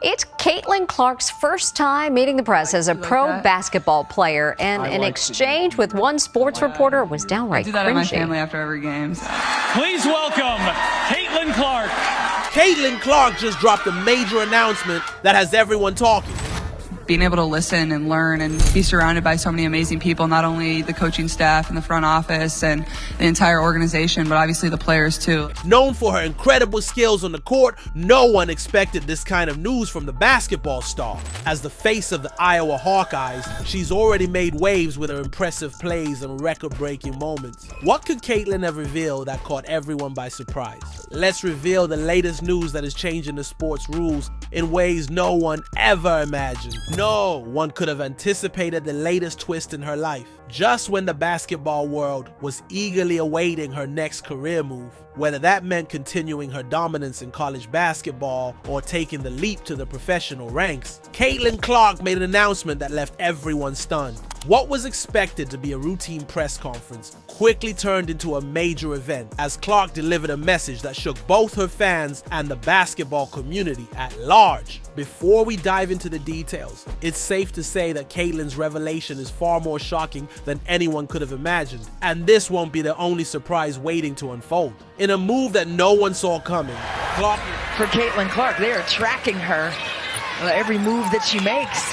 It's Caitlin Clark's first time meeting the press as a pro basketball player, and an exchange with one sports reporter was downright cringy. I do that at my family after every game. So. Please welcome Caitlin Clark. Caitlin Clark just dropped a major announcement that has everyone talking. Being able to listen and learn and be surrounded by so many amazing people, not only the coaching staff and the front office and the entire organization, but obviously the players too. Known for her incredible skills on the court, no one expected this kind of news from the basketball star. As the face of the Iowa Hawkeyes, she's already made waves with her impressive plays and record-breaking moments. What could Caitlin have revealed that caught everyone by surprise? Let's reveal the latest news that is changing the sport's rules in ways no one ever imagined. No one could have anticipated the latest twist in her life. Just when the basketball world was eagerly awaiting her next career move, whether that meant continuing her dominance in college basketball or taking the leap to the professional ranks, Caitlin Clark made an announcement that left everyone stunned. What was expected to be a routine press conference quickly turned into a major event as Clark delivered a message that shook both her fans and the basketball community at large. Before we dive into the details, it's safe to say that Caitlin's revelation is far more shocking than anyone could have imagined, and this won't be the only surprise waiting to unfold. In a move that no one saw coming, Clark... For Caitlin Clark, they are tracking her, every move that she makes.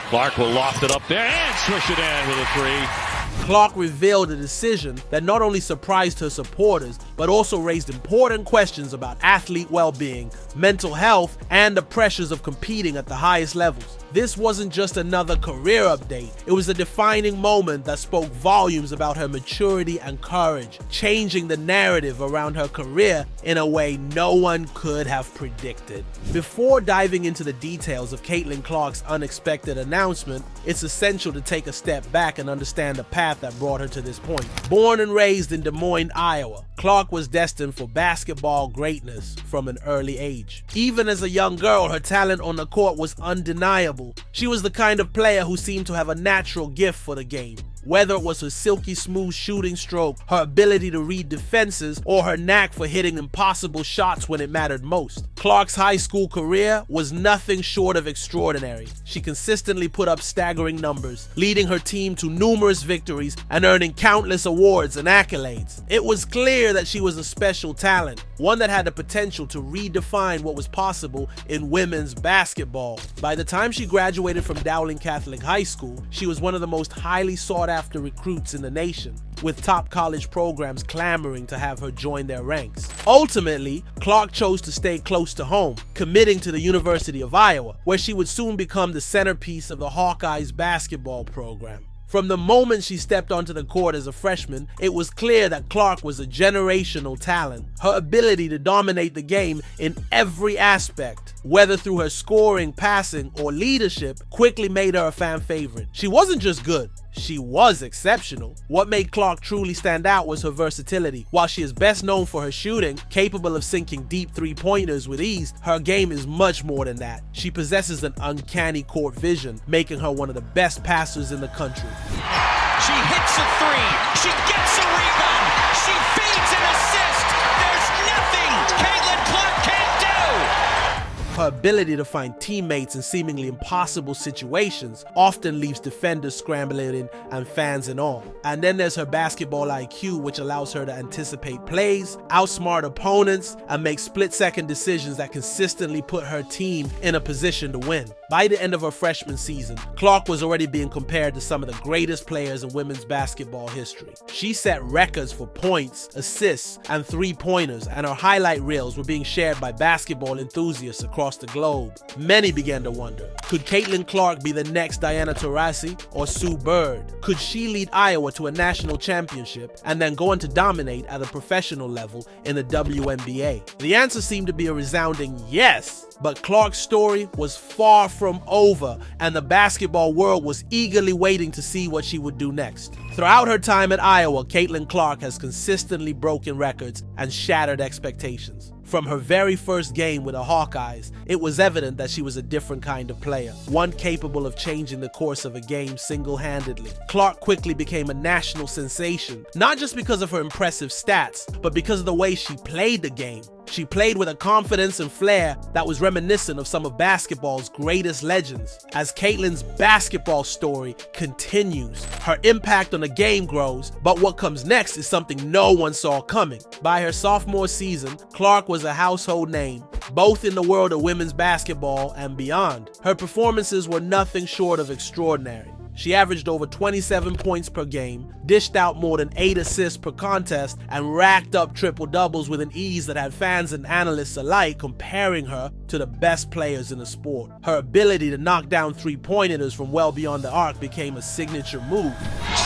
Clark will loft it up there and swish it in with a three. Clark revealed a decision that not only surprised her supporters, but also raised important questions about athlete well-being, mental health, and the pressures of competing at the highest levels. This wasn't just another career update, it was a defining moment that spoke volumes about her maturity and courage, changing the narrative around her career in a way no one could have predicted. Before diving into the details of Caitlin Clark's unexpected announcement, it's essential to take a step back and understand the path that brought her to this point. Born and raised in Des Moines, Iowa, Clark was destined for basketball greatness from an early age. Even as a young girl, her talent on the court was undeniable. She was the kind of player who seemed to have a natural gift for the game. Whether it was her silky smooth shooting stroke, her ability to read defenses, or her knack for hitting impossible shots when it mattered most, Clark's high school career was nothing short of extraordinary. She consistently put up staggering numbers, leading her team to numerous victories and earning countless awards and accolades. It was clear that she was a special talent, one that had the potential to redefine what was possible in women's basketball. By the time she graduated from Dowling Catholic High School, she was one of the most highly sought-after recruits in the nation, with top college programs clamoring to have her join their ranks. Ultimately, Clark chose to stay close to home, committing to the University of Iowa, where she would soon become the centerpiece of the Hawkeyes basketball program. From the moment she stepped onto the court as a freshman, it was clear that Clark was a generational talent. Her ability to dominate the game in every aspect, whether through her scoring, passing, or leadership, quickly made her a fan favorite. She wasn't just good, she was exceptional. What made Clark truly stand out was her versatility. While she is best known for her shooting, capable of sinking deep three-pointers with ease, her game is much more than that. She possesses an uncanny court vision, making her one of the best passers in the country. She hits a three. She gets a rebound. She feeds an assist. There's nothing Caitlin Clark can't do. Her ability to find teammates in seemingly impossible situations often leaves defenders scrambling and fans in awe. And then there's her basketball IQ, which allows her to anticipate plays, outsmart opponents, and make split-second decisions that consistently put her team in a position to win. By the end of her freshman season, Clark was already being compared to some of the greatest players in women's basketball history. She set records for points, assists, and three-pointers, and her highlight reels were being shared by basketball enthusiasts across the globe. Many began to wonder, could Caitlin Clark be the next Diana Taurasi or Sue Bird? Could she lead Iowa to a national championship and then go on to dominate at a professional level in the WNBA? The answer seemed to be a resounding yes. But Clark's story was far from over, and the basketball world was eagerly waiting to see what she would do next. Throughout her time at Iowa, Caitlin Clark has consistently broken records and shattered expectations. From her very first game with the Hawkeyes, it was evident that she was a different kind of player, one capable of changing the course of a game single-handedly. Clark quickly became a national sensation, not just because of her impressive stats, but because of the way she played the game. She played with a confidence and flair that was reminiscent of some of basketball's greatest legends. As Caitlin's basketball story continues, her impact on the game grows, but what comes next is something no one saw coming. By her sophomore season, Clark was a household name, both in the world of women's basketball and beyond. Her performances were nothing short of extraordinary. She averaged over 27 points per game, dished out more than 8 assists per contest, and racked up triple-doubles with an ease that had fans and analysts alike comparing her to the best players in the sport. Her ability to knock down three-point hitters from well beyond the arc became a signature move.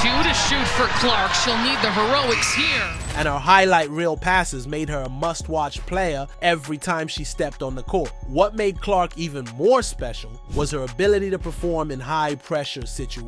2 to shoot for Clark. She'll need the heroics here. And her highlight reel passes made her a must-watch player every time she stepped on the court. What made Clark even more special was her ability to perform in high-pressure situations.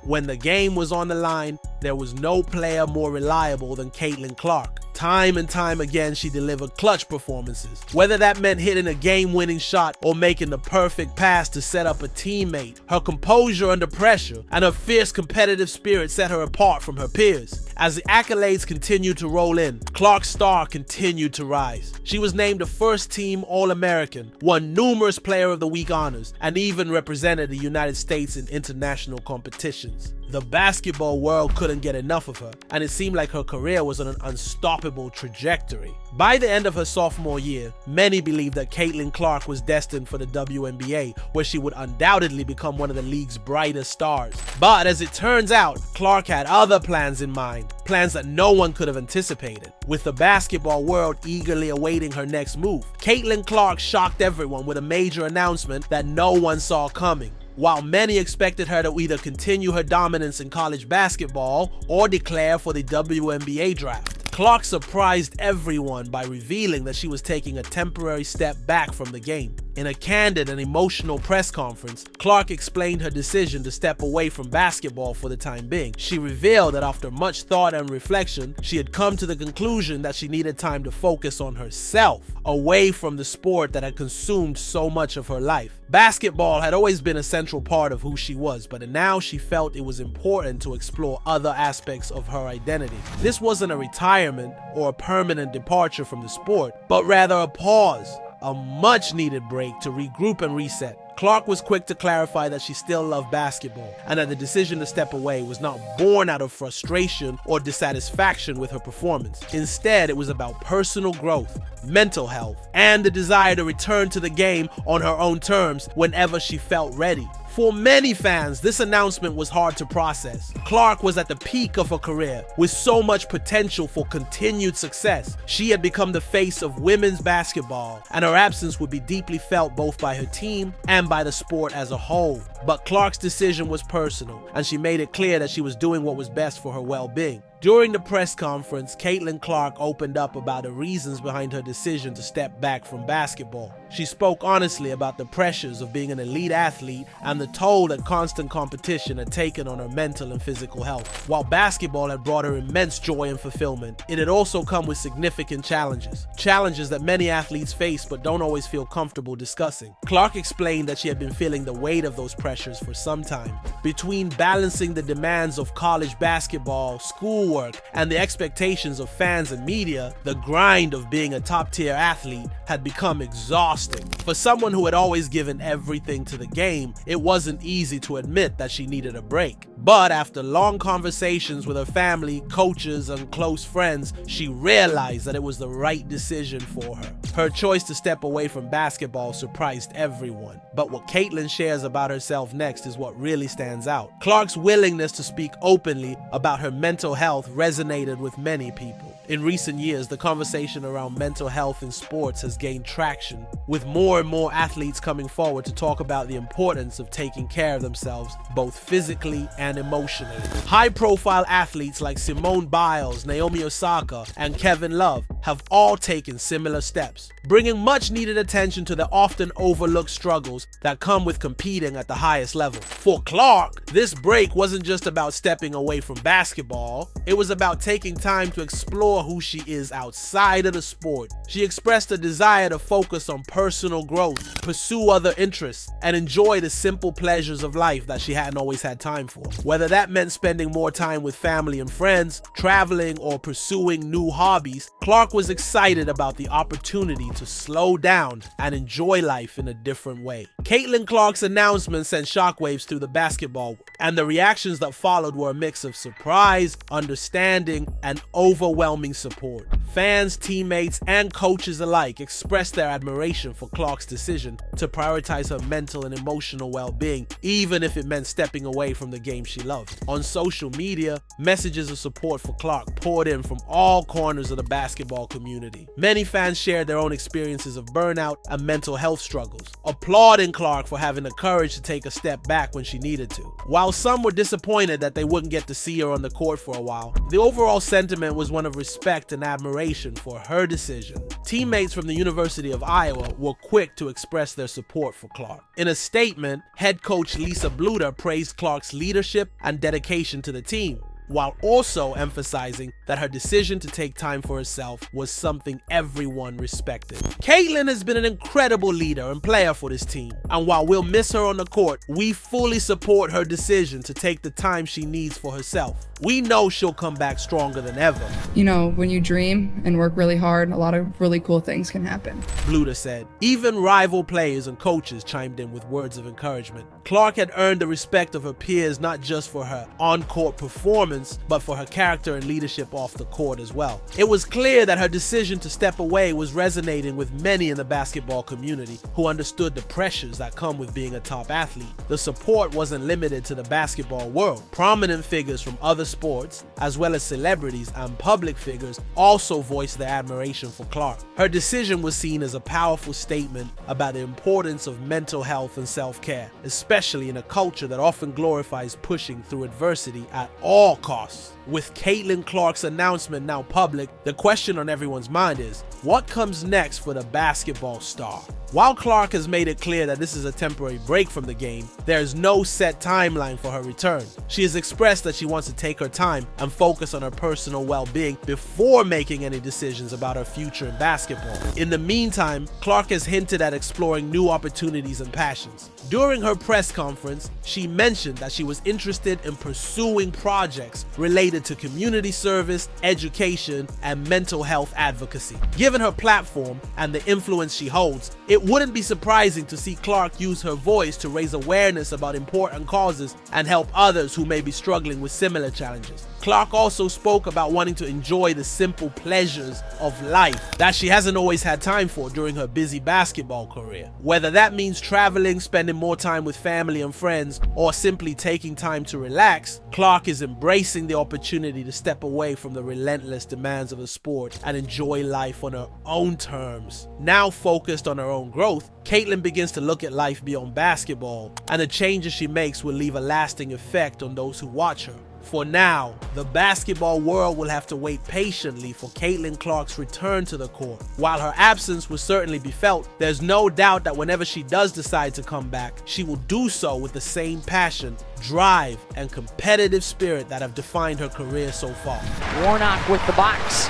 When the game was on the line, there was no player more reliable than Caitlin Clark. Time and time again, she delivered clutch performances. Whether that meant hitting a game-winning shot or making the perfect pass to set up a teammate, her composure under pressure and her fierce competitive spirit set her apart from her peers. As the accolades continued to roll in, Clark's star continued to rise. She was named a first-team All-American, won numerous Player of the Week honors, and even represented the United States in international competitions. The basketball world couldn't get enough of her, and it seemed like her career was on an unstoppable trajectory. By the end of her sophomore year, many believed that Caitlin Clark was destined for the WNBA, where she would undoubtedly become one of the league's brightest stars. But as it turns out, Clark had other plans in mind, plans that no one could have anticipated. With the basketball world eagerly awaiting her next move, Caitlin Clark shocked everyone with a major announcement that no one saw coming. While many expected her to either continue her dominance in college basketball or declare for the WNBA draft, Clark surprised everyone by revealing that she was taking a temporary step back from the game. In a candid and emotional press conference, Clark explained her decision to step away from basketball for the time being. She revealed that after much thought and reflection, she had come to the conclusion that she needed time to focus on herself, away from the sport that had consumed so much of her life. Basketball had always been a central part of who she was, but now she felt it was important to explore other aspects of her identity. This wasn't a retirement or a permanent departure from the sport, but rather a pause, a much-needed break to regroup and reset. Clark was quick to clarify that she still loved basketball and that the decision to step away was not born out of frustration or dissatisfaction with her performance. Instead, it was about personal growth, mental health, and the desire to return to the game on her own terms whenever she felt ready. For many fans, this announcement was hard to process. Clark was at the peak of her career, with so much potential for continued success. She had become the face of women's basketball, and her absence would be deeply felt both by her team and by the sport as a whole. But Clark's decision was personal, and she made it clear that she was doing what was best for her well-being. During the press conference, Caitlin Clark opened up about the reasons behind her decision to step back from basketball. She spoke honestly about the pressures of being an elite athlete and the toll that constant competition had taken on her mental and physical health. While basketball had brought her immense joy and fulfillment, it had also come with significant challenges. Challenges that many athletes face but don't always feel comfortable discussing. Clark explained that she had been feeling the weight of those pressures for some time. Between balancing the demands of college basketball, schoolwork, and the expectations of fans and media, the grind of being a top-tier athlete had become exhausting. For someone who had always given everything to the game, it wasn't easy to admit that she needed a break. But after long conversations with her family, coaches, and close friends, she realized that it was the right decision for her. Her choice to step away from basketball surprised everyone. But what Caitlin shares about herself next is what really stands out. Clark's willingness to speak openly about her mental health resonated with many people. In recent years, the conversation around mental health in sports has gained traction, with more and more athletes coming forward to talk about the importance of taking care of themselves, both physically and emotionally. High-profile athletes like Simone Biles, Naomi Osaka, and Kevin Love have all taken similar steps, bringing much-needed attention to the often overlooked struggles that come with competing at the highest level. For Clark, this break wasn't just about stepping away from basketball, it was about taking time to explore who she is outside of the sport. She expressed a desire to focus on personal growth, pursue other interests, and enjoy the simple pleasures of life that she hadn't always had time for. Whether that meant spending more time with family and friends, traveling, or pursuing new hobbies, Clark Clark was excited about the opportunity to slow down and enjoy life in a different way. Caitlin Clark's announcement sent shockwaves through the basketball, and the reactions that followed were a mix of surprise, understanding, and overwhelming support. Fans, teammates, and coaches alike expressed their admiration for Clark's decision to prioritize her mental and emotional well-being, even if it meant stepping away from the game she loved. On social media, messages of support for Clark poured in from all corners of the basketball community. Many fans shared their own experiences of burnout and mental health struggles, applauding Clark for having the courage to take a step back when she needed to. While some were disappointed that they wouldn't get to see her on the court for a while, the overall sentiment was one of respect and admiration for her decision. Teammates from the University of Iowa were quick to express their support for Clark. In a statement, head coach Lisa Bluter praised Clark's leadership and dedication to the team, while also emphasizing that her decision to take time for herself was something everyone respected. Caitlin has been an incredible leader and player for this team, and while we'll miss her on the court, we fully support her decision to take the time she needs for herself. We know she'll come back stronger than ever. You know, when you dream and work really hard, a lot of really cool things can happen. Bluter said. Even rival players and coaches chimed in with words of encouragement. Clark had earned the respect of her peers not just for her on-court performance, but for her character and leadership off the court as well. It was clear that her decision to step away was resonating with many in the basketball community who understood the pressures that come with being a top athlete. The support wasn't limited to the basketball world. Prominent figures from other sports, as well as celebrities and public figures, also voiced their admiration for Clark. Her decision was seen as a powerful statement about the importance of mental health and self-care, especially in a culture that often glorifies pushing through adversity at all costs. With Caitlin Clark's announcement now public, the question on everyone's mind is, what comes next for the basketball star? While Clark has made it clear that this is a temporary break from the game, there is no set timeline for her return. She has expressed that she wants to take her time and focus on her personal well-being before making any decisions about her future in basketball. In the meantime, Clark has hinted at exploring new opportunities and passions. During her press conference, she mentioned that she was interested in pursuing projects related to community service, education, and mental health advocacy. Given her platform and the influence she holds, it wouldn't be surprising to see Clark use her voice to raise awareness about important causes and help others who may be struggling with similar challenges. Clark also spoke about wanting to enjoy the simple pleasures of life that she hasn't always had time for during her busy basketball career. Whether that means traveling, spending more time with family and friends, or simply taking time to relax, Clark is embracing the opportunity to step away from the relentless demands of the sport and enjoy life on her own terms. Now focused on her own growth, Caitlin begins to look at life beyond basketball, and the changes she makes will leave a lasting effect on those who watch her. For now, the basketball world will have to wait patiently for Caitlin Clark's return to the court. While her absence will certainly be felt, there's no doubt that whenever she does decide to come back, she will do so with the same passion, drive, and competitive spirit that have defined her career so far. Warnock with the box.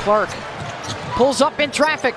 Clark pulls up in traffic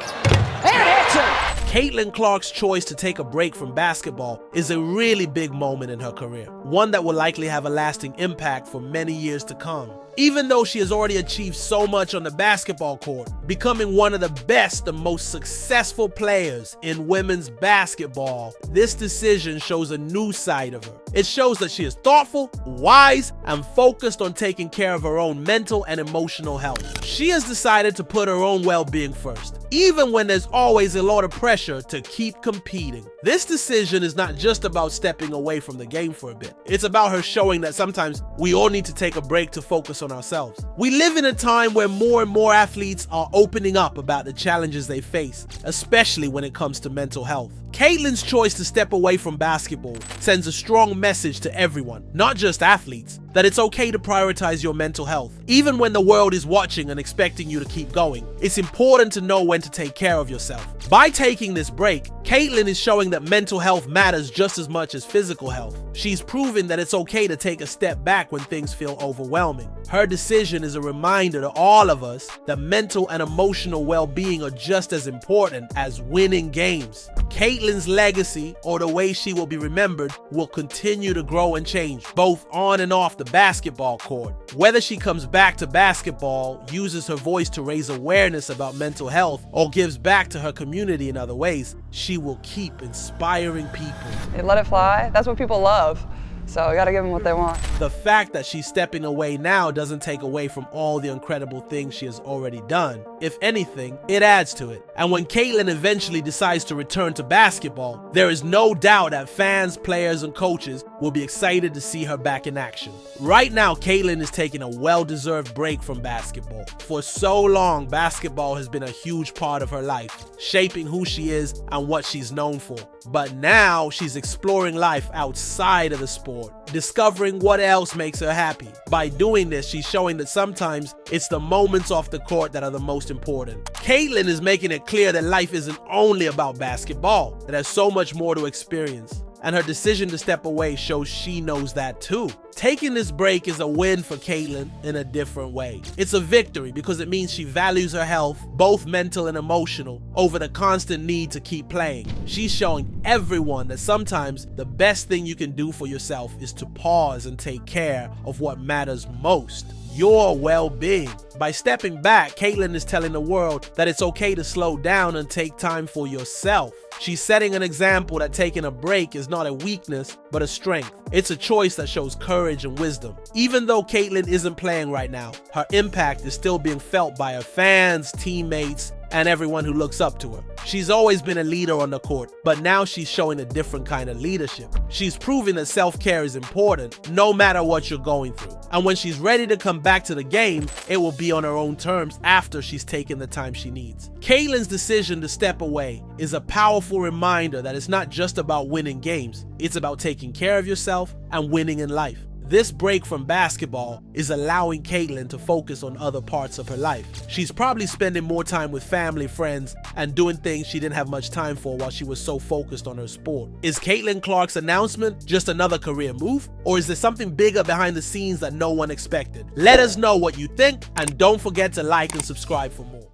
and hits her. Caitlin Clark's choice to take a break from basketball is a really big moment in her career, one that will likely have a lasting impact for many years to come. Even though she has already achieved so much on the basketball court, becoming one of the best and most successful players in women's basketball, this decision shows a new side of her. It shows that she is thoughtful, wise, and focused on taking care of her own mental and emotional health. She has decided to put her own well-being first, even when there's always a lot of pressure to keep competing. This decision is not just about stepping away from the game for a bit. It's about her showing that sometimes we all need to take a break to focus on ourselves. We live in a time where more and more athletes are opening up about the challenges they face, especially when it comes to mental health. Caitlin's choice to step away from basketball sends a strong message to everyone, not just athletes, that it's okay to prioritize your mental health. Even when the world is watching and expecting you to keep going, it's important to know when to take care of yourself. By taking this break, Caitlin is showing that mental health matters just as much as physical health. She's proving that it's okay to take a step back when things feel overwhelming. Her decision is a reminder to all of us that mental and emotional well-being are just as important as winning games. Caitlin Caitlin's legacy, or the way she will be remembered, will continue to grow and change, both on and off the basketball court. Whether she comes back to basketball, uses her voice to raise awareness about mental health, or gives back to her community in other ways, she will keep inspiring people. You let it fly. That's what people love. So you gotta give them what they want. The fact that she's stepping away now doesn't take away from all the incredible things she has already done. If anything, it adds to it. And when Caitlin eventually decides to return to basketball, there is no doubt that fans, players, and coaches will be excited to see her back in action. Right now, Caitlin is taking a well-deserved break from basketball. For so long, basketball has been a huge part of her life, shaping who she is and what she's known for. But now she's exploring life outside of the sport, discovering what else makes her happy. By doing this, she's showing that sometimes it's the moments off the court that are the most important. Caitlin is making it clear that life isn't only about basketball, that there's so much more to experience. And her decision to step away shows she knows that too. Taking this break is a win for Caitlin in a different way. It's a victory because it means she values her health, both mental and emotional, over the constant need to keep playing. She's showing everyone that sometimes the best thing you can do for yourself is to pause and take care of what matters most: your well-being. By stepping back, Caitlin is telling the world that it's okay to slow down and take time for yourself. She's setting an example that taking a break is not a weakness, but a strength. It's a choice that shows courage and wisdom. Even though Caitlin isn't playing right now, her impact is still being felt by her fans, teammates, and everyone who looks up to her. She's always been a leader on the court, but now she's showing a different kind of leadership. She's proving that self-care is important, no matter what you're going through. And when she's ready to come back to the game, it will be on her own terms after she's taken the time she needs. Caitlin's decision to step away is a powerful reminder that it's not just about winning games, it's about taking care of yourself and winning in life. This break from basketball is allowing Caitlin to focus on other parts of her life. She's probably spending more time with family, friends, and doing things she didn't have much time for while she was so focused on her sport. Is Caitlin Clark's announcement just another career move? Or is there something bigger behind the scenes that no one expected? Let us know what you think, and don't forget to like and subscribe for more.